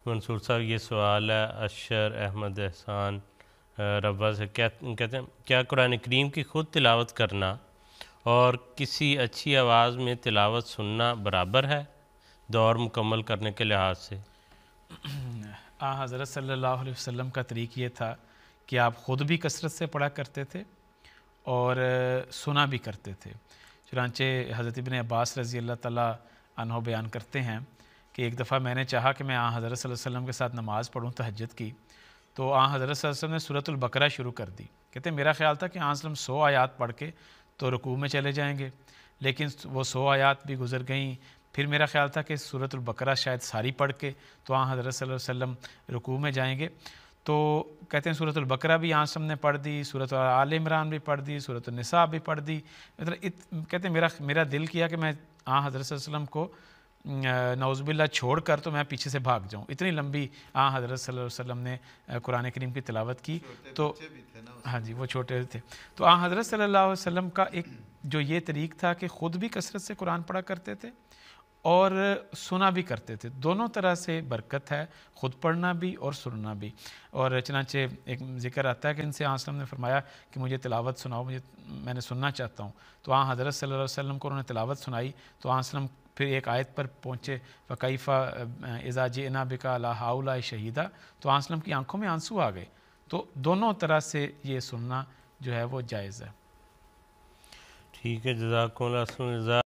منصور صاحب یہ سوال ہے اشر احمد احسان ربا سے، کہتے ہیں کیا قرآن کریم کی خود تلاوت کرنا اور کسی اچھی آواز میں تلاوت سننا برابر ہے دور مکمل کرنے کے لحاظ سے؟ حضرت صلی اللہ علیہ وسلم کا طریق یہ تھا کہ آپ خود بھی کثرت سے پڑھا کرتے تھے اور سنا بھی کرتے تھے۔ چنانچہ حضرت ابن عباس رضی اللہ تعالیٰ عنہ بیان کرتے ہیں کہ ایک دفعہ میں نے چاہا کہ میں حضرت صلی اللہ علیہ وسلم کے ساتھ نماز پڑھوں تہجد کی، تو حضرت صلی اللہ علیہ وسلم نے سورۃ البقرہ شروع کر دی۔ کہتے ہیں میرا خیال تھا کہ صلی اللہ علیہ وسلم 100 آیات پڑھ کے تو رکوع میں چلے جائیں گے، لیکن وہ 100 آیات بھی گزر گئیں۔ پھر میرا خیال تھا کہ سورۃ البقرہ شاید ساری پڑھ کے تو حضرت صلی اللہ علیہ وسلم رکوع میں جائیں گے، تو کہتے ہیں سورۃ البقرہ بھی صلی نے پڑھ دی، سورۃ آل عمران بھی پڑھ دی، سورۃ النساء بھی پڑھ دی۔ کہتے ہیں میرا دل کیا کہ میں حضرت صلی اللہ علیہ وسلم کو نعوذ باللہ چھوڑ کر تو میں پیچھے سے بھاگ جاؤں، اتنی لمبی حضرت صلی اللہ علیہ وسلم نے قرآن کریم کی تلاوت کی۔ تو ہاں جی وہ چھوٹے تھے، تو حضرت صلی اللہ علیہ وسلم کا ایک جو یہ طریق تھا کہ خود بھی کثرت سے قرآن پڑھا کرتے تھے اور سنا بھی کرتے تھے، دونوں طرح سے برکت ہے، خود پڑھنا بھی اور سننا بھی۔ اور چنانچہ ایک ذکر آتا ہے کہ ان سے وسلم نے فرمایا کہ مجھے تلاوت سناؤ، میں نے سننا چاہتا ہوں، تو حضرت صلی اللہ علیہ وسلم کو انہوں نے تلاوت سنائی، تو وسلم پھر ایک آیت پر پہنچے فَكَيْفَ إِذَا جِئْنَا بِكَ عَلَىٰ ہَؤُلَاءِ شَهِيدًا، تو وسلم کی آنکھوں میں آنسو آ گئے۔ تو دونوں طرح سے یہ سننا جو ہے وہ جائز ہے۔ ٹھیک ہے، جزاکم اللہ خیر۔